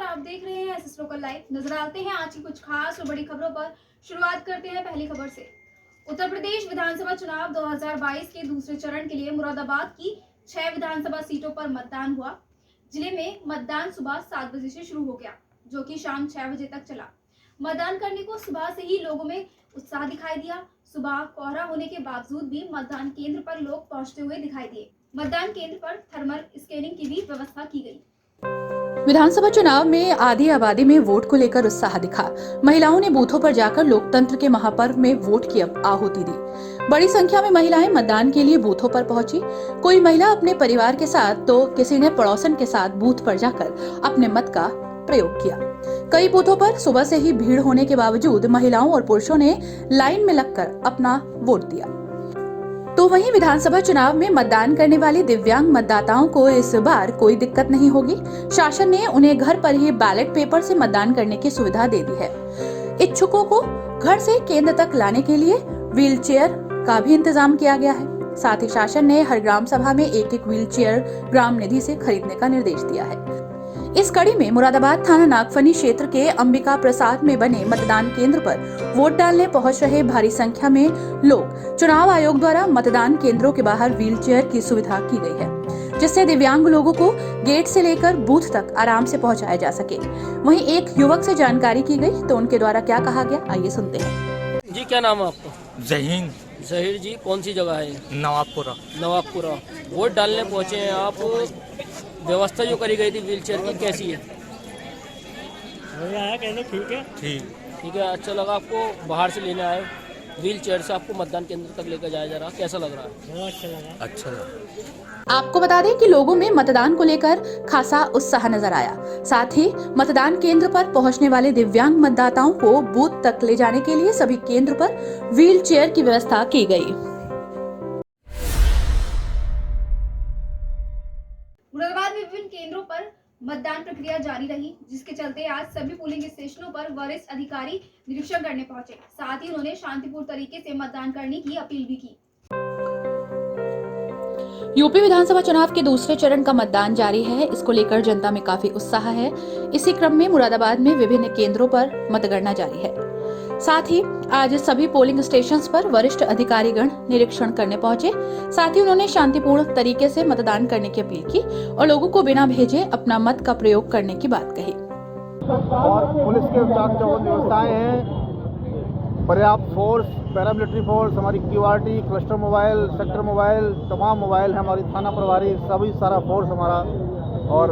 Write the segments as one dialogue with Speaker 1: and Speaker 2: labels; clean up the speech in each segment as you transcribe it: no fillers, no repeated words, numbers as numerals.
Speaker 1: आप देख रहे हैं एसएस लोकल लाइव। नजर आते हैं आज की कुछ खास और बड़ी खबरों पर। शुरुआत करते हैं पहली खबर से। उत्तर प्रदेश विधानसभा चुनाव 2022 के दूसरे चरण के लिए मुरादाबाद की 6 विधानसभा सीटों पर मतदान हुआ। जिले में मतदान सुबह 7 बजे से शुरू हो गया, जो कि शाम 6 बजे तक चला। मतदान करने को सुबह से ही लोगों में उत्साह दिखाई दिया। सुबह कोहरा होने के बावजूद भी मतदान केंद्र पर लोग पहुंचते हुए दिखाई दिए। मतदान केंद्र पर थर्मल स्कैनिंग की भी व्यवस्था की गई।
Speaker 2: विधानसभा चुनाव में आधी आबादी में वोट को लेकर उत्साह दिखा। महिलाओं ने बूथों पर जाकर लोकतंत्र के महापर्व में वोट की आहुति दी। बड़ी संख्या में महिलाएं मतदान के लिए बूथों पर पहुंची। कोई महिला अपने परिवार के साथ तो किसी ने पड़ोसन के साथ बूथ पर जाकर अपने मत का प्रयोग किया। कई बूथों पर सुबह से ही भीड़ होने के बावजूद महिलाओं और पुरुषों ने लाइन में लगकर अपना वोट दिया। तो वहीं विधानसभा चुनाव में मतदान करने वाले दिव्यांग मतदाताओं को इस बार कोई दिक्कत नहीं होगी। शासन ने उन्हें घर पर ही बैलेट पेपर से मतदान करने की सुविधा दे दी है। इच्छुकों को घर से केंद्र तक लाने के लिए व्हील चेयर का भी इंतजाम किया गया है। साथ ही शासन ने हर ग्राम सभा में एक व्हील चेयर ग्राम निधि से खरीदने का निर्देश दिया है। इस कड़ी में मुरादाबाद थाना नागफनी क्षेत्र के अंबिका प्रसाद में बने मतदान केंद्र पर वोट डालने पहुंच रहे भारी संख्या में लोग चुनाव आयोग द्वारा मतदान केंद्रों के बाहर व्हील चेयर की सुविधा की गई है, जिससे दिव्यांग लोगों को गेट से लेकर बूथ तक आराम से पहुंचाया जा सके। वहीं एक युवक से जानकारी की गई तो उनके द्वारा क्या कहा गया, आइए सुनते हैं।
Speaker 3: जी, क्या नाम है आपका?
Speaker 4: जहीन।
Speaker 3: जहीर जी, कौन सी जगह है?
Speaker 4: नवाबपुरा।
Speaker 3: नवाबपुरा। वोट डालने पहुंचे हैं आप। व्यवस्था जो करी गई थी व्हील चेयर की, कैसी है?
Speaker 4: कैसे? ठीक है।
Speaker 3: ठीक है। अच्छा लगा आपको? बाहर से लेने आए व्हील चेयर से आपको मतदान केंद्र तक लेकर जाया जा रहा, कैसा लग रहा है?
Speaker 4: बहुत अच्छा लगा।
Speaker 2: आपको बता दें कि लोगों में मतदान को लेकर खासा उत्साह नजर आया। साथ ही मतदान केंद्र पर पहुंचने वाले दिव्यांग मतदाताओं को बूथ तक ले जाने के लिए सभी केंद्र पर व्हील चेयर की व्यवस्था की गई।
Speaker 1: मुरादाबाद में विभिन्न केंद्रों पर मतदान प्रक्रिया जारी रही, जिसके चलते आज सभी पोलिंग स्टेशनों पर वरिष्ठ अधिकारी निरीक्षण करने पहुंचे। साथ ही उन्होंने शांतिपूर्ण तरीके से मतदान करने की अपील भी की।
Speaker 2: यूपी विधानसभा चुनाव के दूसरे चरण का मतदान जारी है। इसको लेकर जनता में काफी उत्साह है। इसी क्रम में मुरादाबाद में विभिन्न केंद्रों पर मतगणना जारी है। साथ ही आज सभी पोलिंग स्टेशंस पर वरिष्ठ अधिकारीगण निरीक्षण करने पहुंचे। साथ ही उन्होंने शांतिपूर्ण तरीके से मतदान करने की अपील की और लोगों को बिना भेजे अपना मत का प्रयोग करने की बात कही।
Speaker 5: और पुलिस के चाक चौबंद व्यवस्थाएं हैं, पर्याप्त फोर्स, पैरामिलिट्री फोर्स, हमारी QRT, cluster mobile, sector mobile, तमाम मोबाइल है, हमारी थाना प्रभारी, सभी सारा फोर्स हमारा। और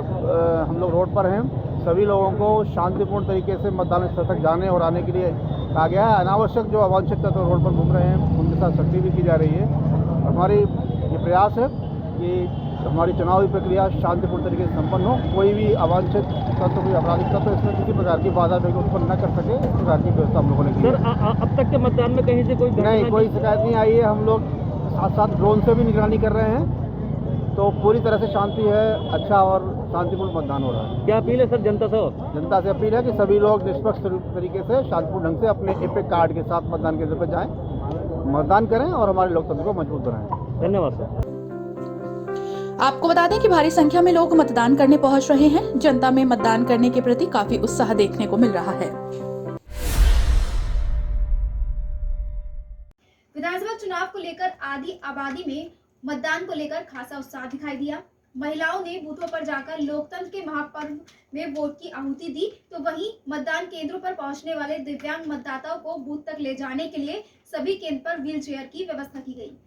Speaker 5: हम लोग रोड पर हैं। सभी लोगों को शांतिपूर्ण तरीके से मतदान स्थल तक जाने और आने के लिए कहा गया है। अनावश्यक जो अवांछित तत्व रोड पर घूम रहे हैं उनके साथ सख्ती भी की जा रही है। हमारी ये प्रयास है कि हमारी चुनावी प्रक्रिया शांतिपूर्ण तरीके से संपन्न हो। कोई भी अवांछित तत्व, कोई आपराधिक तत्व इसमें किसी प्रकार की बाधा उत्पन्न न कर सके, इस प्रकार की व्यवस्था हम लोगों ने की है।
Speaker 3: सर, अब तक के मतदान में कहीं से कोई
Speaker 5: नहीं, कोई शिकायत नहीं आई है। हम लोग साथ साथ ड्रोन से भी निगरानी कर रहे हैं, तो पूरी तरह से शांति है। अच्छा और शांतिपूर्ण मतदान हो रहा है।
Speaker 3: क्या अपील है सर जनता से?
Speaker 5: जनता से अपील है कि सभी लोग निष्पक्ष तरीके से शांतिपूर्ण ढंग से अपने एपिक कार्ड के साथ मतदान केंद्र पर जाएं, मतदान करें और हमारे लोकतंत्र को मजबूत बनाएं।
Speaker 3: धन्यवाद सर।
Speaker 2: आपको बता दें कि भारी संख्या में लोग मतदान करने पहुंच रहे हैं। जनता में मतदान करने के प्रति काफी उत्साह देखने को मिल रहा है।
Speaker 1: विधानसभा चुनाव को लेकर आधी आबादी में मतदान को लेकर खासा उत्साह दिखाई दिया। महिलाओं ने बूथों पर जाकर लोकतंत्र के महापर्व में वोट की आहुति दी, तो वहीं मतदान केंद्रों पर पहुंचने वाले दिव्यांग मतदाताओं को बूथ तक ले जाने के लिए सभी केंद्र पर व्हील चेयर की व्यवस्था की गई।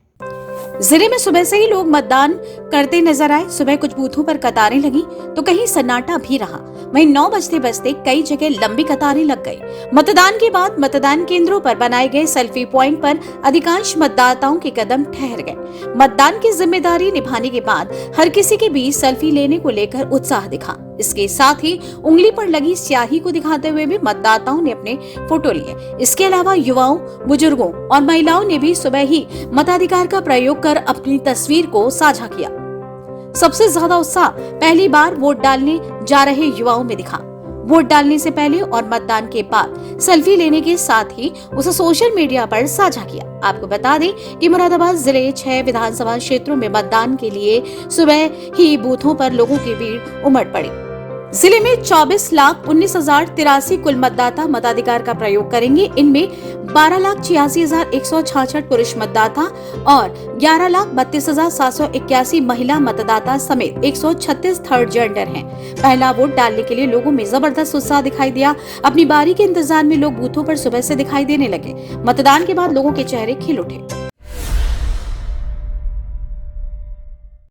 Speaker 6: जिले में सुबह से ही लोग मतदान करते नजर आए। सुबह कुछ बूथों पर कतारें लगी तो कहीं सन्नाटा भी रहा। वहीं 9 बजते बजते कई जगह लंबी कतारें लग गई। मतदान के बाद मतदान केंद्रों पर बनाए गए सेल्फी पॉइंट पर अधिकांश मतदाताओं के कदम ठहर गए। मतदान की जिम्मेदारी निभाने के बाद हर किसी के बीच सेल्फी लेने को लेकर उत्साह दिखा। इसके साथ ही उंगली पर लगी स्याही को दिखाते हुए भी मतदाताओं ने अपने फोटो लिए। इसके अलावा युवाओं, बुजुर्गों और महिलाओं ने भी सुबह ही मताधिकार का प्रयोग कर अपनी तस्वीर को साझा किया। सबसे ज्यादा उत्साह पहली बार वोट डालने जा रहे युवाओं में दिखा। वोट डालने से पहले और मतदान के बाद सेल्फी लेने के साथ ही उसे सोशल मीडिया पर साझा किया। आपको बता दें कि मुरादाबाद जिले 6 विधानसभा क्षेत्रों में मतदान के लिए सुबह ही बूथों पर लोगों की भीड़ उमड़ पड़ी। जिले में 24,19,083 कुल मतदाता मताधिकार का प्रयोग करेंगे। इनमें 12,86,166 पुरुष मतदाता और 11,32,781 महिला मतदाता समेत 136 थर्ड जेंडर हैं। पहला वोट डालने के लिए लोगों में जबरदस्त उत्साह दिखाई दिया। अपनी बारी के इंतजार में लोग बूथों पर सुबह से दिखाई देने लगे। मतदान के बाद लोगों के चेहरे खिल उठे।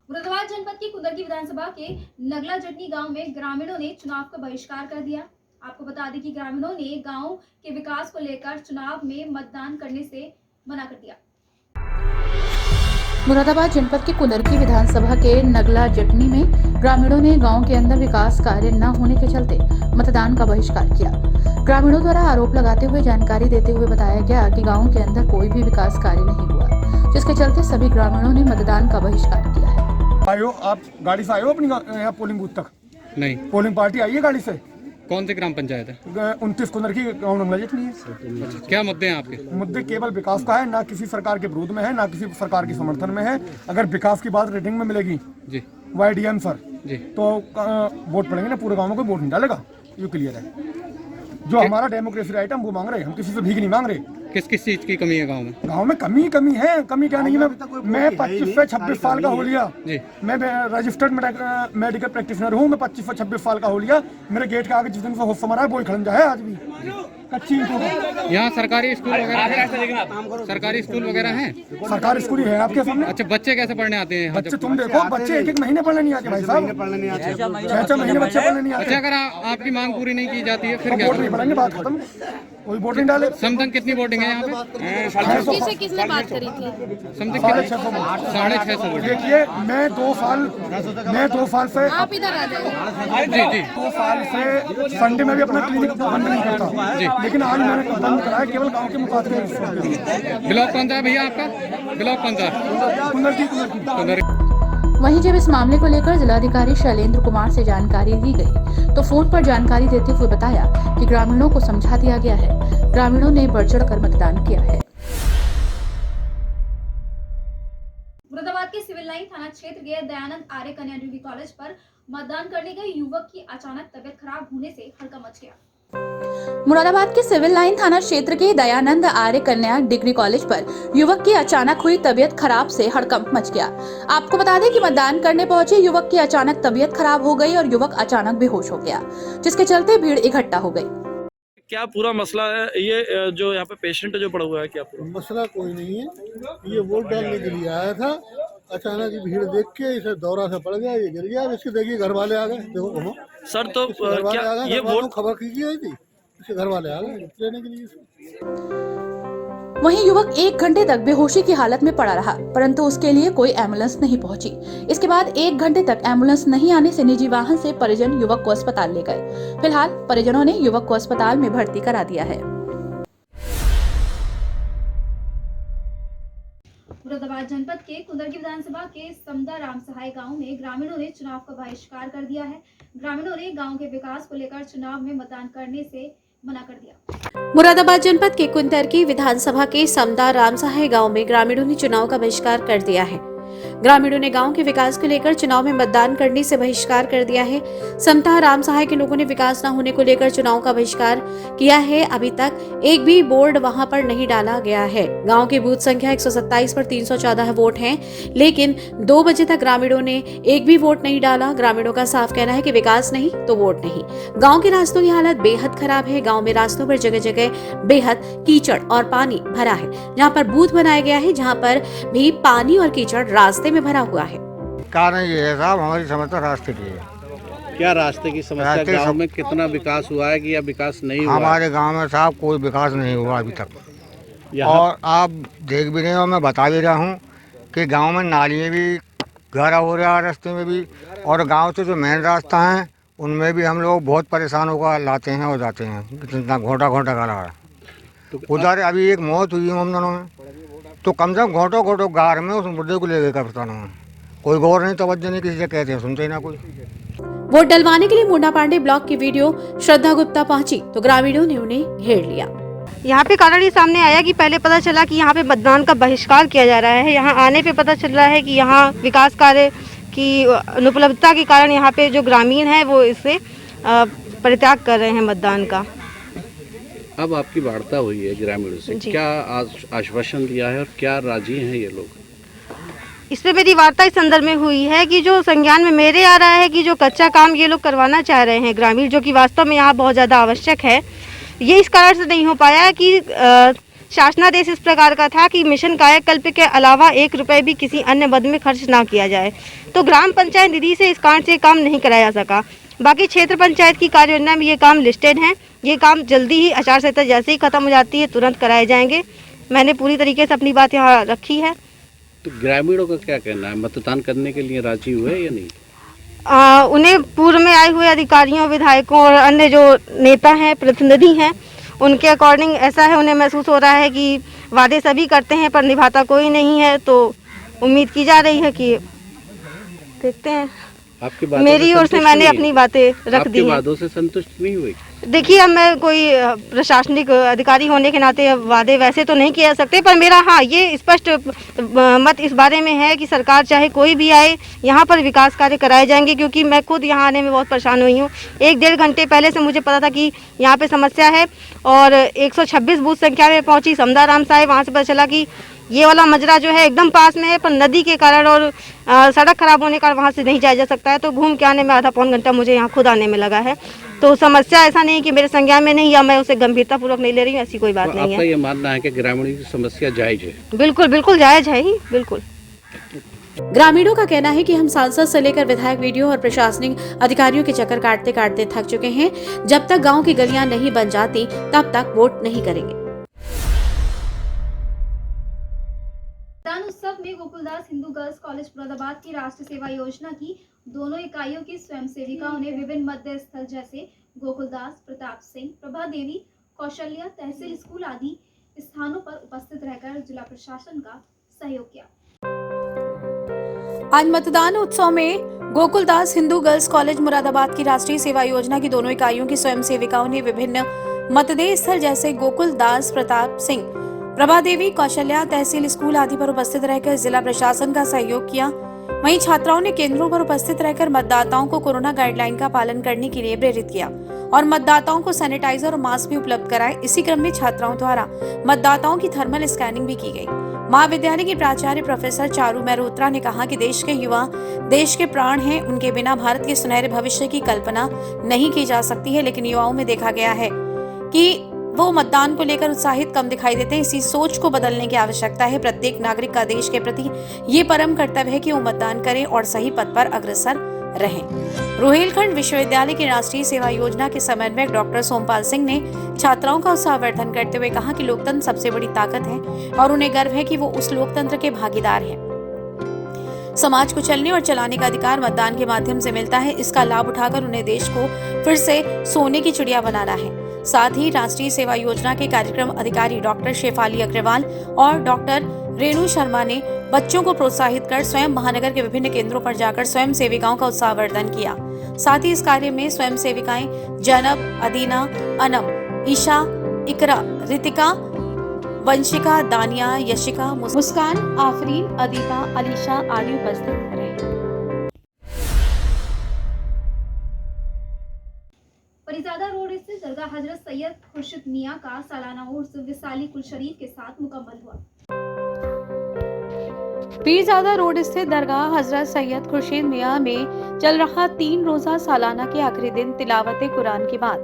Speaker 1: मुरादाबाद जनपद की कुंदरकी विधानसभा के नगला जटनी गांव में ग्रामीणों ने चुनाव का बहिष्कार कर दिया। आपको बता दें कि ग्रामीणों ने गांव के विकास को लेकर चुनाव में मतदान करने से मना कर दिया।
Speaker 2: मुरादाबाद जनपद के कुंदरकी विधानसभा के नगला जटनी में ग्रामीणों ने गांव के अंदर विकास कार्य न होने के चलते मतदान का बहिष्कार किया। ग्रामीणों द्वारा आरोप लगाते हुए जानकारी देते हुए बताया गया कि गांव के अंदर कोई भी विकास कार्य नहीं हुआ, जिसके चलते सभी ग्रामीणों ने मतदान का बहिष्कार किया है।
Speaker 5: आयो आप गाड़ी से आयो अपनी यहाँ पोलिंग बूथ तक?
Speaker 7: नहीं।
Speaker 5: पोलिंग पार्टी आई है गाड़ी से?
Speaker 7: कौन सी ग्राम पंचायत है?
Speaker 5: 29 कुंदरकी गाँव नगला जटनी है।
Speaker 7: क्या मुद्दे हैं आपके?
Speaker 5: मुद्दे केवल विकास का है, ना किसी सरकार के विरोध में है, ना किसी सरकार के समर्थन में है। अगर विकास की बात रेटिंग में मिलेगी
Speaker 7: जी
Speaker 5: YDM सर
Speaker 7: जी
Speaker 5: तो वोट पड़ेंगे ना, पूरे गाँव में कोई वोट नहीं डालेगा, ये क्लियर है। जो हमारा डेमोक्रेसी राइट है हम वो मांग रहे हैं, हम किसी से भीख नहीं मांग रहे।
Speaker 7: किस किस चीज की कमी है गांव में?
Speaker 5: गांव में कमी है। कमी क्या नहीं है? मैं 25 से 26 साल का हो लिया
Speaker 7: जी।
Speaker 5: मैं रजिस्टर्ड मेडिकल प्रैक्टिशनर हूँ। मैं 25 से 26 साल का हो लिया। मेरे गेट के आगे जिस दिन से होश समारा है वो ही खड़ंजा है आज भी कच्ची।
Speaker 7: यहाँ सरकारी स्कूल वगैरह है? सरकारी स्कूल वगैरह है?
Speaker 5: सरकारी स्कूल ही है आपके सामने।
Speaker 7: अच्छा, बच्चे कैसे पढ़ने आते हैं?
Speaker 5: बच्चे तुम देखो, बच्चे एक महीने पढ़ने नहीं आते भाई साहब, 6 महीने बच्चे पढ़ने नहीं आते।
Speaker 7: अच्छा, अगर आपकी मांग पूरी नहीं की जाती है फिर क्या?
Speaker 5: वोट नहीं पड़ेंगे, बात खत्म। कोई वोट नहीं डाले।
Speaker 7: समथिंग कितनी वोटिंग है यहाँ पे?
Speaker 6: किसने बात करी थी?
Speaker 7: Something 650 vote.
Speaker 5: देखिए मैं 2 साल से
Speaker 6: आप इधर आ जाइए।
Speaker 7: जी जी
Speaker 5: 2 साल से संडे में भी अपना क्लिनिक बंद नहीं करता
Speaker 7: जी।
Speaker 5: लेकिन आज मैंने बंद कराया केवल गांव के मुताबिक।
Speaker 7: ब्लॉक कौन सा है भैया आपका? ब्लॉक कौन सा?
Speaker 5: कुंदरकी।
Speaker 2: वहीं जब इस मामले को लेकर जिलाधिकारी शैलेंद्र कुमार से जानकारी ली गई तो फोन पर जानकारी देते हुए बताया कि ग्रामीणों को समझा दिया गया है। ग्रामीणों ने बढ़ चढ़कर मतदान किया है।
Speaker 1: मुरादाबाद के सिविल लाइन थाना क्षेत्र के दयानंद आर्य कन्या डिग्री कॉलेज पर मतदान करने गए युवक की अचानक तबीयत खराब होने से हड़कंप मच गया।
Speaker 2: मुरादाबाद के सिविल लाइन थाना क्षेत्र के दयानंद आर्य कन्या डिग्री कॉलेज पर युवक की अचानक हुई तबीयत खराब से हड़कंप मच गया। आपको बता दें कि मतदान करने पहुंचे युवक की अचानक तबीयत खराब हो गई और युवक अचानक बेहोश हो गया, जिसके चलते भीड़ इकट्ठा हो गई।
Speaker 8: क्या पूरा मसला है ये जो यहाँ पे पेशेंट जो पड़ा हुआ है? क्या पूरा
Speaker 9: मसला कोई नहीं है, ये वोट डालने के लिए आया था। अचानक ही भीड़ देख के इसे दौरा से पड़ गया, ये गिर गया। इसके देखिए घर वाले आ गए, देखो
Speaker 8: सर तो क्या ये वोट
Speaker 9: खबर की आई थी, इसके घर वाले आ गए लेने के लिए।
Speaker 2: वहीं युवक 1 घंटे तक बेहोशी की हालत में पड़ा रहा, परंतु उसके लिए कोई एम्बुलेंस नहीं पहुंची। इसके बाद 1 घंटे तक एम्बुलेंस नहीं आने से निजी वाहन से परिजन युवक को अस्पताल ले गए। फिलहाल परिजनों ने युवक को अस्पताल में भर्ती करा दिया है।
Speaker 1: मुरादाबाद जनपद के कुंदरकी विधानसभा के समदा राम सहाय गांव में ग्रामीणों ने चुनाव का बहिष्कार कर दिया है। ग्रामीणों ने गांव के विकास को लेकर चुनाव में मतदान करने से मना कर दिया।
Speaker 6: मुरादाबाद जनपद के कुंदरकी विधानसभा के समदा रामसहाय गांव में ग्रामीणों ने चुनाव का बहिष्कार कर दिया है। ग्रामीणों ने गांव के विकास को लेकर चुनाव में मतदान करने से बहिष्कार कर दिया है। समता राम सहाय के लोगों ने विकास न होने को लेकर चुनाव का बहिष्कार किया है। अभी तक एक भी बोर्ड वहां पर नहीं डाला गया है। गांव की बूथ संख्या 127 पर 314 वोट हैं, लेकिन 2 बजे तक ग्रामीणों ने एक भी वोट नहीं डाला। ग्रामीणों का साफ कहना है कि विकास नहीं तो वोट नहीं। गाँव के रास्तों की हालत बेहद खराब है। गाँव में रास्तों पर जगह जगह बेहद कीचड़ और पानी भरा है। जहाँ पर बूथ बनाया गया है, जहाँ पर भी पानी और कीचड़ रास्ते में भरा हुआ है।
Speaker 9: कारण ये है साहब, हमारी समस्या रास्ते की है।
Speaker 10: क्या रास्ते की समस्या? गांव में कितना विकास हुआ है कि या विकास नहीं हुआ?
Speaker 9: हमारे गांव में साहब कोई विकास नहीं हुआ अभी तक। और आप देख भी रहे हो, मैं बता भी रहा हूँ कि गांव में नालियाँ भी गहरा हो रहा है रास्ते में भी, और गांव से जो मेन रास्ता है उनमें भी हम लोग बहुत परेशान होकर लाते हैं और जाते हैं। कितना घोटा गला है उधर। अभी एक मौत हुई है दोनों में, तो कम से कम घोटो गार में उस मुद्दे को लेकर करताना है। कोई गौर नहीं, तवज्जो नहीं, किसी से कहते हैं सुनते ही ना कोई।
Speaker 6: वोट डलवाने के लिए मुंडा पांडे ब्लॉक की वीडियो श्रद्धा गुप्ता पहुंची तो ग्रामीणों ने उन्हें घेर लिया।
Speaker 11: यहाँ पे कारण ये सामने आया कि पहले पता चला कि यहाँ पे मतदान का बहिष्कार किया जा रहा है। यहाँ आने पे पता चल रहा है कि यहाँ विकास कार्य की अनुपलब्धता के कारण यहाँ पे जो ग्रामीण है वो इससे परित्याग कर रहे हैं मतदान का।
Speaker 10: अब आपकी वार्ता हुई है ग्रामीणों से,
Speaker 11: जी।
Speaker 10: क्या आश्वासन दिया है और क्या राजी हैं ये लोग?
Speaker 11: इस पे मेरी वार्ता इस संदर्भ में हुई है कि जो संज्ञान में मेरे आ रहा है कि जो कच्चा काम ये लोग करवाना चाह रहे हैं ग्रामीण, जो कि वास्तव में यहाँ बहुत ज़्यादा आवश्यक है, ये इस कारण से नहीं हो पाया कि शासनादेश इस प्रकार का था कि मिशन कायाकल्प के अलावा 1 रुपये भी किसी अन्य मद में खर्च ना किया जाए, तो ग्राम पंचायत निधि से इस कारण से काम नहीं कराया जा सका। बाकी क्षेत्र पंचायत की कार्य योजना में ये काम लिस्टेड हैं, ये काम जल्दी ही आचार संहिता जैसे ही खत्म हो जाती है तुरंत कराए जाएंगे। मैंने पूरी तरीके से अपनी बात यहाँ रखी है।
Speaker 10: तो ग्रामीणों का क्या कहना है, मतदान करने के लिए राजी हुए या नहीं?
Speaker 11: उन्हें पूर्व में आए हुए अधिकारियों, विधायकों और अन्य जो नेता हैं, प्रतिनिधि हैं, उनके अकॉर्डिंग ऐसा है, उन्हें महसूस हो रहा है कि वादे सभी करते हैं पर निभाता कोई नहीं है, तो उम्मीद की जा रही है कि देखते हैं।
Speaker 10: आपकी बातों
Speaker 11: मेरी ओर से मैंने अपनी बातें रख दी हैं।
Speaker 10: वादों से संतुष्ट नहीं हुई?
Speaker 11: देखिए, अब मैं कोई प्रशासनिक अधिकारी होने के नाते वादे वैसे तो नहीं किए जा सकते, पर मेरा हाँ ये स्पष्ट मत इस बारे में है कि सरकार चाहे कोई भी आए, यहाँ पर विकास कार्य कराए जाएंगे, क्योंकि मैं खुद यहाँ आने में बहुत परेशान हुई हूँ। 1-1.5 घंटे पहले से मुझे पता था कि यहाँ पे समस्या है और 126 बूथ संख्या में पहुँची समदाराम साहिब, वहाँ से पता चला कि ये वाला मजरा जो है एकदम पास में है, पर नदी के कारण और सड़क खराब होने के कारण वहाँ से नहीं जाया जा सकता है, तो घूम के आने में आधा पौन घंटा मुझे यहाँ खुद आने में लगा है। तो समस्या ऐसा नहीं कि मेरे संज्ञान में नहीं या मैं उसे गंभीरतापूर्वक नहीं ले रही हूँ, ऐसी कोई बात नहीं
Speaker 10: आपका
Speaker 11: है।
Speaker 10: ये मानना है कि ग्रामीणों की समस्या जायज है?
Speaker 11: बिल्कुल बिल्कुल जायज है ही, बिल्कुल।
Speaker 6: ग्रामीणों का कहना है कि हम सांसद से लेकर विधायक, वीडियो और प्रशासनिक अधिकारियों के चक्कर काटते काटते थक चुके हैं। जब तक गांव की गलियां नहीं बन जाती तब तक वोट नहीं करेंगे।
Speaker 1: मतदान उत्सव में गोकुलदास हिंदू गर्ल्स कॉलेज मुरादाबाद की राष्ट्रीय सेवा योजना की दोनों इकाइयों की स्वयं सेविकाओं ने विभिन्न मतदेय स्थल जैसे गोकुलदास, प्रताप सिंह, प्रभा देवी, कौशल्या, तहसील स्कूल आदि स्थानों पर उपस्थित रहकर जिला प्रशासन का सहयोग किया।
Speaker 6: आज मतदान उत्सव में गोकुलदास हिंदू गर्ल्स कॉलेज मुरादाबाद की राष्ट्रीय सेवा योजना की दोनों इकाइयों की स्वयं सेविकाओं ने विभिन्न मतदेय स्थल जैसे गोकुलदास, प्रताप सिंह, प्रभा देवी, कौशल्या, तहसील स्कूल आदि पर उपस्थित रहकर जिला प्रशासन का सहयोग किया। वहीं छात्राओं ने केंद्रों पर उपस्थित रहकर मतदाताओं को कोरोना गाइडलाइन का पालन करने के लिए प्रेरित किया और मतदाताओं को सैनिटाइजर और मास्क भी उपलब्ध कराए। इसी क्रम में छात्राओं द्वारा मतदाताओं की थर्मल स्कैनिंग भी की गई। महाविद्यालय की प्राचार्य प्रोफेसर चारू मेहरोत्रा ने कहा कि देश के युवा देश के प्राण हैं, उनके बिना भारत के सुनहरे भविष्य की कल्पना नहीं की जा सकती है, लेकिन युवाओं में देखा गया है कि वो मतदान को लेकर उत्साहित कम दिखाई देते हैं। इसी सोच को बदलने की आवश्यकता है। प्रत्येक नागरिक का देश के प्रति ये परम कर्तव्य है कि वो मतदान करें और सही पथ पर अग्रसर रहें। रोहिलखंड विश्वविद्यालय की राष्ट्रीय सेवा योजना के समन्वयक डॉक्टर सोमपाल सिंह ने छात्राओं का उत्साहवर्धन करते हुए कहा कि लोकतंत्र सबसे बड़ी ताकत है और उन्हें गर्व है कि वो उस लोकतंत्र के भागीदार हैं। समाज को चलने और चलाने का अधिकार मतदान के माध्यम से मिलता है। इसका लाभ उठाकर उन्हें देश को फिर से सोने की चिड़िया बनाना है। साथ ही राष्ट्रीय सेवा योजना के कार्यक्रम अधिकारी डॉक्टर शेफाली अग्रवाल और डॉक्टर रेणु शर्मा ने बच्चों को प्रोत्साहित कर स्वयं महानगर के विभिन्न केंद्रों पर जाकर स्वयं सेविकाओं का उत्साहवर्धन किया। साथ ही इस कार्य में स्वयं सेविकाएं जैनब, अदीना, अनम, ईशा, इकरा, रितिका, वंशिका, दानिया, यशिका, मुस्कान, आफरीन, अदीबा, अलीशा आदि उपस्थित रहे।
Speaker 1: परिजादा रोड स्थित दरगाह हजरत सैयद खुर्शीद मियां का सालाना उर्स विसाली कुल शरीफ के साथ मुकम्मल हुआ।
Speaker 6: पीरजादा रोड स्थित दरगाह हजरत सैयद खुर्शीद मियां में चल रहा 3 रोजा सालाना के आखिरी दिन तिलावत कुरान के बाद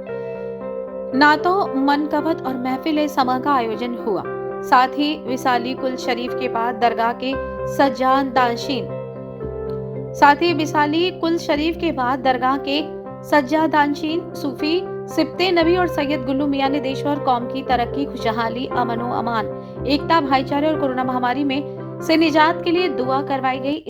Speaker 6: नातो, मनकबत और महफिल समा का आयोजन हुआ। साथ ही विसाली कुल शरीफ के बाद दरगाह के सज्जादानशीन सूफी सिप्ते नबी और सैयद गुल्लू मियां ने देश और कौम की तरक्की, खुशहाली, अमनो अमान, एकता, भाईचारे और कोरोना महामारी में से निजात के लिए दुआ करवाई गई।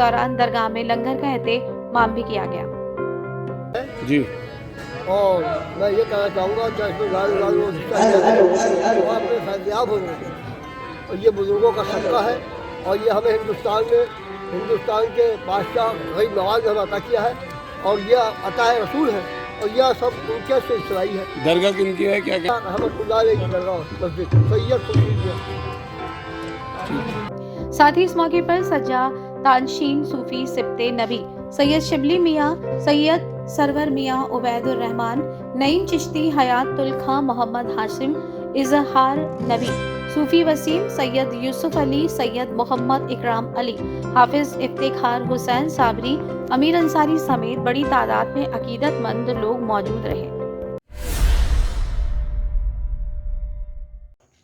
Speaker 6: दौरान दरगाह में लंगर का एहतमाम भी किया गया।
Speaker 10: जी।
Speaker 5: और मैं ये कहना चाहूँगा और ये बुजुर्गों का सदका है और ये हमें हिंदुस्तान के बादशाह गरीब नवाज ने हमें अता किया है और यह अता है रसूल है और यह सब उनके से चलाई है।
Speaker 10: दरगाह किनकी है, क्या क्या?
Speaker 6: साथ ही इस मौके पर सज्जा तानशीन सूफी सिप्ते नबी सैयद शिबली मियाँ, सैयद सरवर मियाँ उबैदुर रहमान, नईम चिश्ती, हयातुल खां मोहम्मद हाशिम, इजहार नबी, सूफी वसीम, सैयद यूसुफ अली, सैयद मोहम्मद इकराम अली, हाफिज इफ्तिखार हुसैन साबरी, अमीर अंसारी समेत बड़ी तादाद में अकीदतमंद लोग मौजूद रहे।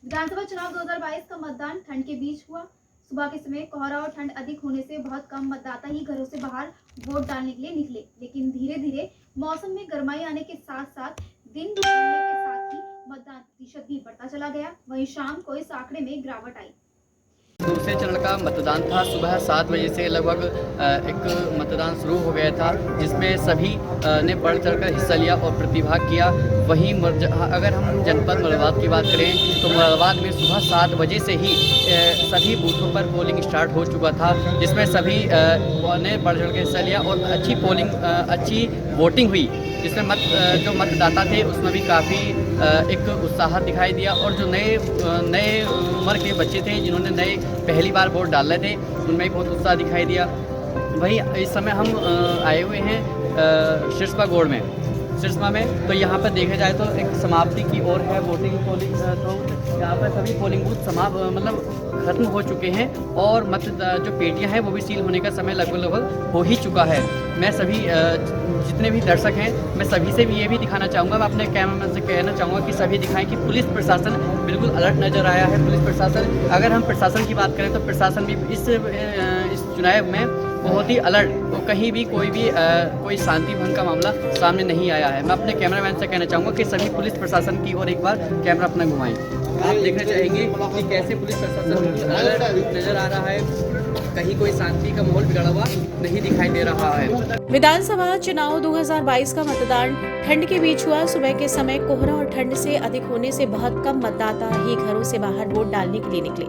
Speaker 1: विधानसभा चुनाव 2022 का मतदान ठंड के बीच हुआ। सुबह के समय कोहरा और ठंड अधिक होने से बहुत कम मतदाता ही घरों से बाहर वोट डालने के लिए निकले, लेकिन धीरे धीरे मौसम में गर्माई आने के साथ साथ दिन बढ़ने के साथ ही मतदान प्रतिशत भी बढ़ता चला गया। वहीं शाम को इस आंकड़े में गिरावट आई।
Speaker 3: दूसरे चरण का मतदान था। सुबह 7 बजे से लगभग एक मतदान शुरू हो गया था, जिसमें सभी ने बढ़ चढ़कर हिस्सा लिया और प्रतिभाग किया। वहीं अगर हम जनपद मुरादाबाद की बात करें तो मुरादाबाद में सुबह 7 बजे से ही सभी बूथों पर पोलिंग स्टार्ट हो चुका था, जिसमें सभी ने बढ़ चढ़ कर हिस्सा लिया और अच्छी वोटिंग हुई, जिसमें जो मतदाता थे उसमें भी काफ़ी एक उत्साह दिखाई दिया। और जो नए उम्र के बच्चे थे जिन्होंने पहली बार वोट डाल रहे थे, उनमें भी बहुत उत्साह दिखाई दिया। वहीं इस समय हम आए हुए हैं सिरसा में, तो यहाँ पर देखा जाए तो एक समाप्ति की ओर है पोलिंग। तो यहाँ पर सभी पोलिंग बूथ खत्म हो चुके हैं और जो पेटियां हैं वो भी सील होने का समय लगभग हो ही चुका है। मैं सभी जितने भी दर्शक हैं, मैं सभी से भी ये भी दिखाना चाहूँगा, मैं अपने कैमरामैन से कहना चाहूँगा कि सभी दिखाएं कि पुलिस प्रशासन बिल्कुल अलर्ट नज़र आया है। पुलिस प्रशासन, अगर हम प्रशासन की बात करें तो प्रशासन भी इस चुनाव में बहुत ही अलर्ट, तो कहीं भी कोई शांति भंग का मामला सामने नहीं आया है। मैं अपने कैमरामैन से कहना चाहूँगा कि सभी पुलिस प्रशासन की ओर एक बार कैमरा अपना घुमाएं। आप देखना चाहेंगे कि कैसे पुलिस प्रशासन अलर्ट नजर आ रहा है, कहीं कोई शांति का माहौल बिगड़ा हुआ नहीं दिखाई दे रहा है।
Speaker 6: विधानसभा चुनाव 2022 का मतदान ठंड के बीच हुआ। सुबह के समय कोहरा और ठंड से अधिक होने से बहुत कम मतदाता ही घरों से बाहर वोट डालने के लिए निकले,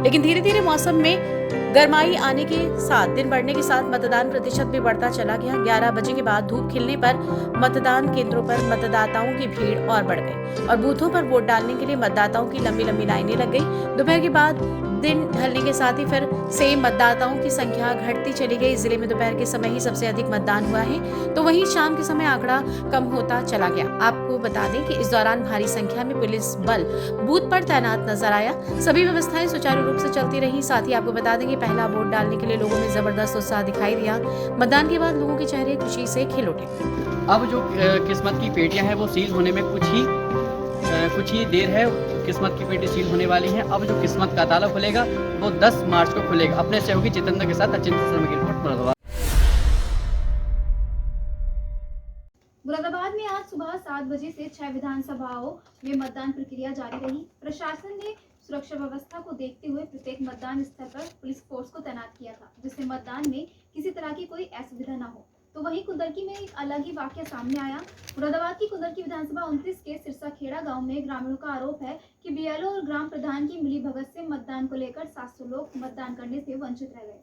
Speaker 6: लेकिन धीरे धीरे मौसम में गर्माई आने के साथ दिन बढ़ने के साथ मतदान प्रतिशत भी बढ़ता चला गया। 11 बजे के बाद धूप खिलने पर मतदान केंद्रों पर मतदाताओं की भीड़ और बढ़ गई और बूथों पर वोट डालने के लिए मतदाताओं की लंबी लंबी लाइनें लग गई। दोपहर के बाद दिन ढलने के साथ ही फिर से मतदाताओं की संख्या घटती चली गई। जिले में दोपहर के समय ही सबसे अधिक मतदान हुआ है, तो वहीं शाम के समय आंकड़ा कम होता चला गया। आपको बता दें कि इस दौरान भारी संख्या में पुलिस बल बूथ पर तैनात नजर आया। सभी व्यवस्थाएं सुचारू रूप से चलती रही। साथ ही आपको बता दें कि पहला वोट डालने के लिए लोगों में जबरदस्त उत्साह दिखाई दिया। मतदान के बाद लोगों के चेहरे खुशी से खिल उठे।
Speaker 3: अब जो किस्मत की पेटियां हैं वो सील होने में कुछ ही देर है। किस्मत की पेटी सील होने वाली है। अब जो किस्मत का ताला खुलेगा वो 10 मार्च को खुलेगा। अपने सहयोगी जितेंद्र के साथ अचिंत शर्मा की रिपोर्ट मुरादाबाद।
Speaker 1: मुरादाबाद में आज सुबह 7 बजे से 6 विधानसभाओं में मतदान प्रक्रिया जारी रही। प्रशासन ने सुरक्षा व्यवस्था को देखते हुए प्रत्येक मतदान स्थल पर पुलिस फोर्स को तैनात किया था, जिससे मतदान में किसी तरह की कोई असुविधा न हो। तो वहीं कुंदरकी में एक अलग ही वाकया सामने आया। मुरादाबाद की कुंदरकी विधानसभा 29 के सिरसा खेड़ा गांव में ग्रामीणों का आरोप है कि बीएलओ और ग्राम प्रधान की मिलीभगत से मतदान को लेकर 700 लोग मतदान करने से वंचित रह गए।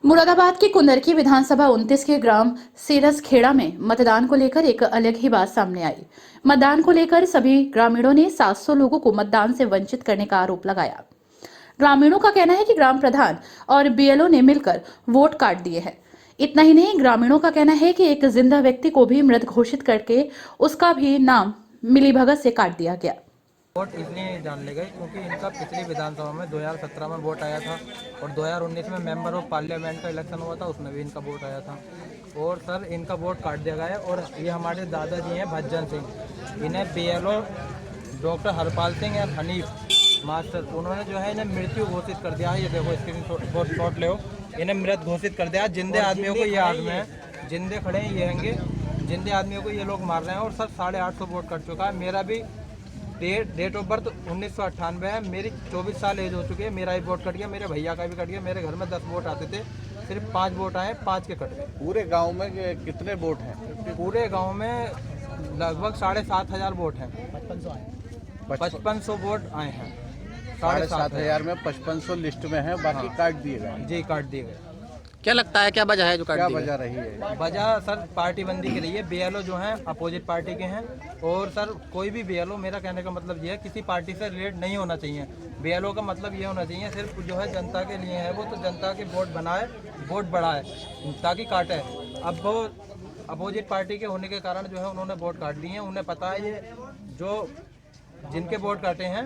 Speaker 2: मुरादाबाद की कुंदरकी विधानसभा 29 के ग्राम सिरस खेड़ा में मतदान को लेकर एक अलग ही बात सामने आई। मतदान को लेकर सभी ग्रामीणों ने 700 लोगों को मतदान से वंचित करने का आरोप लगाया। ग्रामीणों का कहना है कि ग्राम प्रधान और बीएलओ ने मिलकर वोट काट दिए हैं। इतना ही नहीं, ग्रामीणों का कहना है कि एक जिंदा व्यक्ति को भी मृत घोषित करके उसका भी नाम मिलीभगत से काट दिया गया।
Speaker 12: वोट इसलिए डालने गए क्योंकि इनका पिछली विधानसभा में 2017 में वोट आया था और 2019 में मेंबर ऑफ पार्लियामेंट का इलेक्शन हुआ था, उसमें भी इनका वोट आया था। और सर इनका वोट काट दिया गया है। और ये हमारे दादाजी हैं भज्जन सिंह, इन्हें बीएलओ डॉक्टर हरपाल सिंह और हनीफ मास्टर, उन्होंने जो है इन्हें मृत्यु घोषित कर दिया है। ये देखो स्क्रीन शॉट ले, इन्हें मृत घोषित कर दिया। जिंदे आदमियों को ये आदमी है, जिंदे खड़े हैं ये हैंगे, जिंदे आदमियों को ये लोग मार रहे हैं। और सर 850 वोट कट चुका है। मेरा भी डेट ऑफ बर्थ 1998 है। मेरी 24 साल एज हो चुकी है। मेरा ही वोट कट गया, मेरे भैया का भी कट गया। मेरे घर में 10 वोट आते थे, सिर्फ 5 वोट आए, 5 के कट गए।
Speaker 10: पूरे गांव में कितने वोट हैं?
Speaker 12: पूरे गांव में लगभग 7,500 वोट हैं। 5500 वोट आए हैं।
Speaker 10: 7,500 में 5500 लिस्ट में है, बाकी काट दिए गए।
Speaker 12: जी, काट दिए गए।
Speaker 3: क्या लगता है क्या वजह है जो काट
Speaker 10: क्या
Speaker 3: दी गई?
Speaker 10: वजह रही है?
Speaker 12: वजह सर पार्टी बंदी के लिए BLO जो हैं अपोजिट पार्टी के हैं। और सर कोई भी BLO, मेरा कहने का मतलब ये है, किसी पार्टी से रिलेट नहीं होना चाहिए। BLO का मतलब ये होना चाहिए सिर्फ जो है जनता के लिए है, वो तो जनता के वोट बनाए, वोट बढ़ाए, ताकि काटे। अब वो अपोजिट पार्टी के होने के कारण जो है उन्होंने वोट काट दिए हैं। उन्हें पता है ये जो जिनके वोट काटे हैं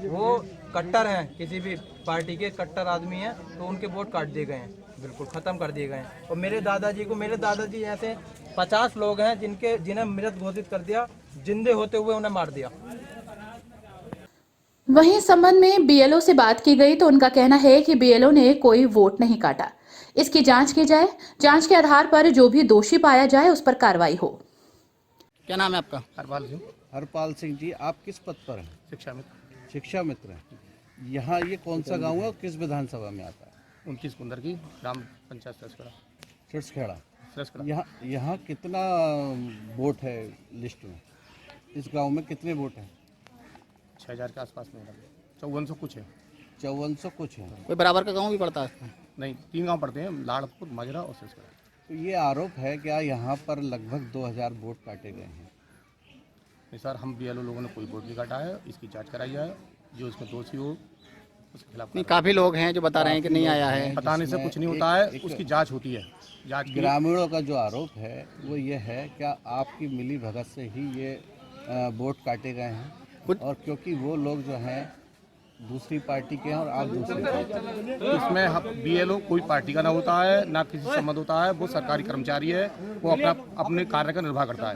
Speaker 12: वो कट्टर हैं, किसी भी पार्टी के कट्टर आदमी हैं, तो उनके वोट काट दिए गए हैं, बिल्कुल ख़त्म कर दिए गए हैं। और मेरे दादाजी ऐसे 50 लोग हैं जिन्हें मृत घोषित कर दिया, जिंदे होते हुए उन्हें मार दिया।
Speaker 2: वहीं इस संबंध में BLO से बात की गई तो उनका कहना है कि BLO ने कोई वोट नहीं काटा, इसकी जांच की जाए, जांच के आधार पर जो भी दोषी पाया जाए उस पर कार्रवाई हो।
Speaker 3: क्या नाम है आपका?
Speaker 10: हरपाल सिंह जी, आप किस पद पर हैं? शिक्षा मित्र हैं। यहाँ ये कौन सा गांव है और किस विधानसभा में आता है?
Speaker 7: 29 कुंदर की ग्राम पंचायत
Speaker 10: सिरसखेड़ा। यहाँ कितना वोट है लिस्ट में? इस गांव में कितने वोट हैं?
Speaker 7: 6000 के आसपास में 5400 कुछ है।
Speaker 10: 5400 कुछ है।
Speaker 3: कोई बराबर का गाँव भी पड़ता है?
Speaker 7: नहीं, 3 गांव पड़ते हैं, लाड़पुर, मजरा और सिरसखेड़ा।
Speaker 10: तो ये आरोप है क्या यहाँ पर लगभग 2000 वोट काटे गए हैं?
Speaker 7: नहीं सर, हम BLO लोगों ने कोई वोट नहीं काटा है, इसकी जांच कराई जाए, जो इसमें दोषी हो उसके खिलाफ।
Speaker 3: नहीं, काफ़ी लोग हैं जो बता रहे हैं कि नहीं आया है।
Speaker 7: बताने से कुछ नहीं होता है, उसकी जांच होती है। जांच
Speaker 10: ग्रामीणों का जो आरोप है वो ये है, क्या आपकी मिली भगत से ही ये वोट काटे गए हैं? और क्योंकि वो लोग जो हैं दूसरी पार्टी के हैं और आप दूसरी पार्टी,
Speaker 7: इसमें BLO कोई पार्टी का ना होता है, ना किसी संबंध होता है। वो सरकारी कर्मचारी है, वो अपने कार्य का निर्वाह करता है।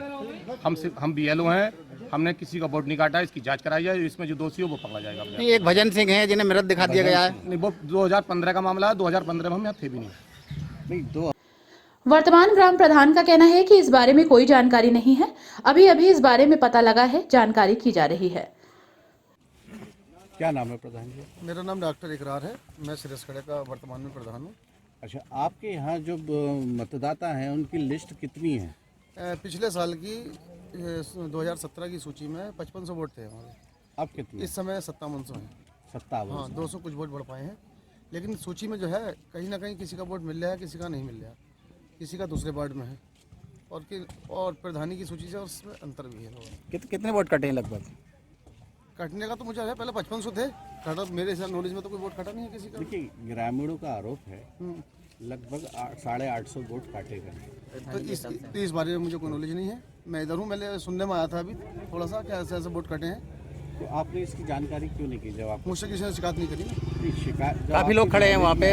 Speaker 7: हम BLO हैं, हमने किसी का वोट नहीं काटा, इसकी जांच कराई जाए, इसमें जो दोषी हो वो पकड़ा जाएगा।
Speaker 3: नहीं, एक भजन सिंह है जिन्हें मृत दिखा दिया गया है।
Speaker 7: नहीं, वो 2015 का मामला है, 2015 में हम यहाँ थे भी नहीं।
Speaker 2: वर्तमान ग्राम प्रधान का कहना है कि इस बारे में कोई जानकारी नहीं है, अभी इस बारे में पता लगा है, जानकारी की जा रही है।
Speaker 10: क्या नाम है प्रधान जी?
Speaker 5: मेरा नाम डॉक्टर इकरार है, मैं सिरसखेड़ा का वर्तमान में प्रधान हूँ।
Speaker 10: अच्छा, आपके यहाँ जो मतदाता हैं उनकी लिस्ट कितनी है?
Speaker 5: पिछले साल की 2017 की सूची में 5500 वोट थे हमारे।
Speaker 10: अब कितने?
Speaker 5: इस समय 5700 हैं।
Speaker 10: 57?
Speaker 5: हाँ, 200 कुछ वोट बढ़ पाए हैं, लेकिन सूची में जो है कहीं ना कहीं किसी का वोट मिल रहा है, किसी का नहीं मिल रहा, किसी का दूसरे वार्ड में है, और प्रधानी की सूची से उसमें अंतर भी है।
Speaker 3: कितने वोट कटे हैं लगभग?
Speaker 5: कटने का तो मुझे है, पहले 5500 थे, कटा मेरे नॉलेज में तो कोई वोट कटा नहीं है किसी का।
Speaker 10: देखिए, ग्रामीणों का आरोप है लगभग 850 वोट काटे गए।
Speaker 5: तो इस बारे में मुझे कोई नॉलेज नहीं है, मैं इधर हूँ, मैंने सुनने में आया था अभी थोड़ा सा क्या ऐसे वोट कटे हैं।
Speaker 10: तो आपने इसकी जानकारी क्यों नहीं की? जब आप
Speaker 5: मुझसे किसी ने शिकायत नहीं करी।
Speaker 10: शिकायत
Speaker 3: काफ़ी लोग खड़े हैं वहाँ पे,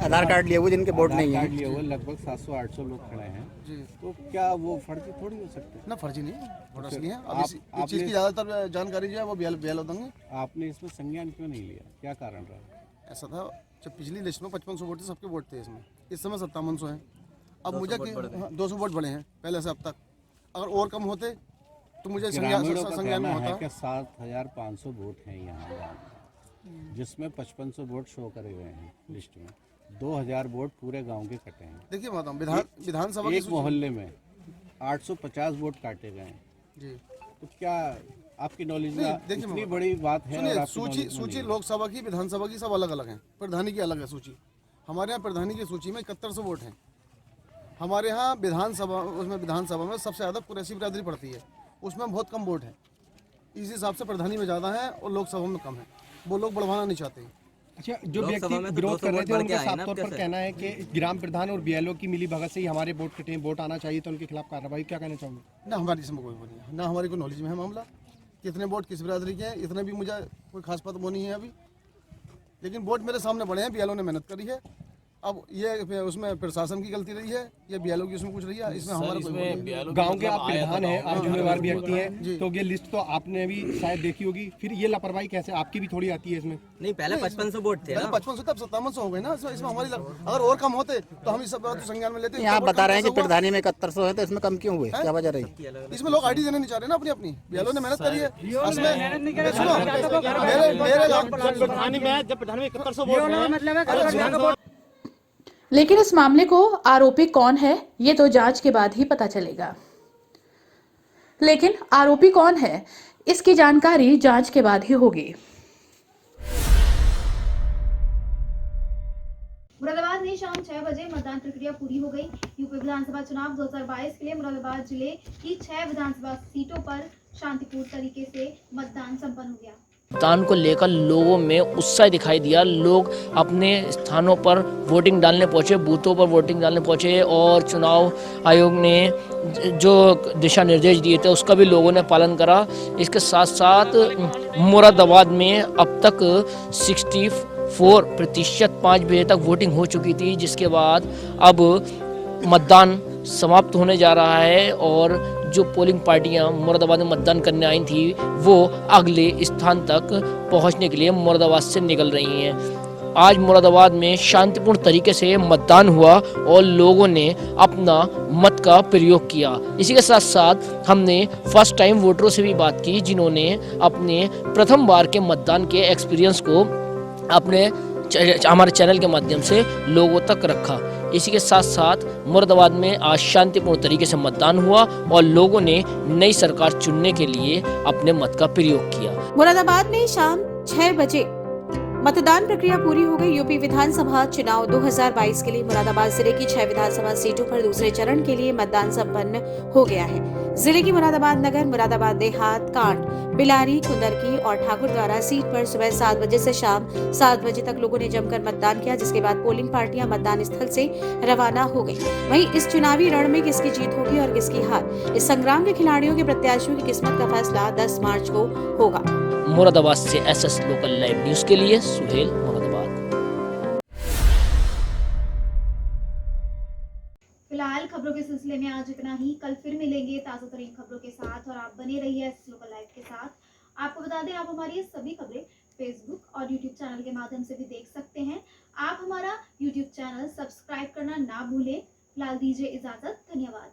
Speaker 3: आधार कार्ड लिए हुए जिनके वोट नहीं है।
Speaker 10: लिए हुए लगभग 700-800 लोग खड़े हैं
Speaker 5: जी।
Speaker 10: तो क्या वो फर्जी थोड़ी हो सकते हैं?
Speaker 5: ना, फर्जी नहीं है, वोट असली है। अब इस चीज़ की ज़्यादातर जानकारी जो है वो BLO देंगे।
Speaker 10: आपने इसमें संज्ञान क्यों नहीं लिया? क्या कारण रहा?
Speaker 5: ऐसा था, जब पिछली लिस्ट में 5500 वोट थे, सबके वोट थे इसमें, इस समय 5700 हैं। अब मुझे 200 वोट बढ़े हैं पहले से अब तक, अगर और कम होते तो मुझे संज्ञान में होता
Speaker 10: है। 7500 वोट हैं यहाँ, जिसमें 5500 वोट शो करे गए हैं लिस्ट में। 2000 वोट पूरे गांव के कटे हैं।
Speaker 5: देखिए विधानसभा
Speaker 10: एक मोहल्ले में 850 वोट काटे गए हैं
Speaker 5: जी।
Speaker 10: तो क्या आपकी नॉलेज में इतनी बड़ी बात है?
Speaker 5: सूची लोकसभा की, विधानसभा की सब अलग अलग हैं, प्रधानी की अलग है सूची। हमारे यहाँ प्रधानी की सूची में 7100 वोट हैं। हमारे यहाँ विधानसभा में सबसे ज़्यादा कुरैशी बिरादरी पड़ती है, उसमें बहुत कम वोट है। इस हिसाब से प्रधानी में ज़्यादा है और लोकसभा में कम है, वो लोग बढ़वाना नहीं चाहते।
Speaker 12: अच्छा, जो व्यक्ति विरोध कर रहे थे उनका साफ तौर पर कहना है कि ग्राम प्रधान और BLO की मिली भगत से ही हमारे वोट कटे, वोट आना चाहिए, तो उनके खिलाफ कार्रवाई, क्या कहना चाहोगे?
Speaker 5: ना, हमारी इसमें कोई नहीं है, ना हमारी कोई नॉलेज में है मामला, कितने वोट किस बिरादरी के हैं इतने भी मुझे कोई खास पता वो नहीं है अभी। लेकिन वोट मेरे सामने पड़े हैं, BLO ने मेहनत करी है, अब ये उसमें प्रशासन की गलती रही है, ये बीएलओ की उसमें कुछ रही है, इसमें हमारा
Speaker 12: गांव के आप प्रधान हैं, आप जिम्मेवार व्यक्ति हैं, तो ये लिस्ट तो आपने भी शायद देखी होगी, फिर ये लापरवाही कैसे आपकी भी थोड़ी आती है इसमें?
Speaker 3: नहीं, पहले 5500 वोट थे ना,
Speaker 5: 5500 तब 5700 हो गए ना, इसमें हमारी अगर और कम होते तो हम इस सब बात संज्ञान में लेते।
Speaker 9: यहाँ बता रहे हैं कि प्रधानी में 7100 है, तो इसमें कम क्यों हुए, क्या वजह रही?
Speaker 5: इसमें लोग आईडी देने नहीं चाह रहे ना, अपनी बीएलओ ने मेहनत करी है।
Speaker 2: लेकिन इस मामले को आरोपी कौन है ये तो जांच के बाद ही पता चलेगा। लेकिन आरोपी कौन है इसकी जानकारी जांच के बाद ही होगी।
Speaker 1: मुरादाबाद में शाम 6 बजे मतदान प्रक्रिया पूरी हो गई। यूपी विधानसभा चुनाव 2022 के लिए मुरादाबाद जिले की 6 विधानसभा सीटों पर शांतिपूर्ण तरीके से मतदान संपन्न हो गया।
Speaker 3: मतदान को लेकर लोगों में उत्साह दिखाई दिया। लोग अपने स्थानों पर वोटिंग डालने पहुंचे, बूथों पर वोटिंग डालने पहुंचे और चुनाव आयोग ने जो दिशा निर्देश दिए थे उसका भी लोगों ने पालन करा। इसके साथ साथ मुरादाबाद में अब तक 64% 5 बजे तक वोटिंग हो चुकी थी, जिसके बाद अब मतदान समाप्त होने जा रहा है और जो पोलिंग पार्टियां मुरादाबाद में मतदान करने आई थी वो अगले स्थान तक पहुंचने के लिए मुरादाबाद से निकल रही हैं। आज मुरादाबाद में शांतिपूर्ण तरीके से मतदान हुआ और लोगों ने अपना मत का प्रयोग किया। इसी के साथ साथ हमने फर्स्ट टाइम वोटरों से भी बात की, जिन्होंने अपने प्रथम बार के मतदान के एक्सपीरियंस को अपने हमारे चैनल के माध्यम से लोगों तक रखा। इसी के साथ साथ मुरादाबाद में आज शांतिपूर्ण तरीके से मतदान हुआ और लोगों ने नई सरकार चुनने के लिए अपने मत का प्रयोग किया।
Speaker 6: मुरादाबाद में शाम 6 बजे मतदान प्रक्रिया पूरी हो गई। यूपी विधानसभा चुनाव 2022 के लिए मुरादाबाद जिले की 6 विधानसभा सीटों पर दूसरे चरण के लिए मतदान संपन्न हो गया है। जिले की मुरादाबाद नगर, मुरादाबाद देहात, कांट, बिलारी, कुंदरकी और ठाकुर द्वारा सीट पर सुबह 7 बजे से शाम 7 बजे तक लोगों ने जमकर मतदान किया, जिसके बाद पोलिंग पार्टियां मतदान स्थल से रवाना हो गई। वहीं इस चुनावी रण में किसकी जीत होगी और किसकी हार, इस संग्राम के खिलाड़ियों के प्रत्याशियों की किस्मत का फैसला 10 मार्च को होगा।
Speaker 3: मुरादाबाद से एसएस लोकल लाइव न्यूज के लिए सुहेल, मुरादाबाद।
Speaker 1: फिलहाल खबरों के सिलसिले में आज इतना ही। कल फिर मिलेंगे ताज़ा तरीन खबरों के साथ और आप बने रहिए एसएस लोकल लाइव के साथ। आपको बता दें, आप हमारी ये सभी खबरें फेसबुक और यूट्यूब चैनल के माध्यम से भी देख सकते हैं। आप हमारा यूट्यूब चैनल सब्सक्राइब करना ना भूलें। फिलहाल दीजिए इजाजत, धन्यवाद।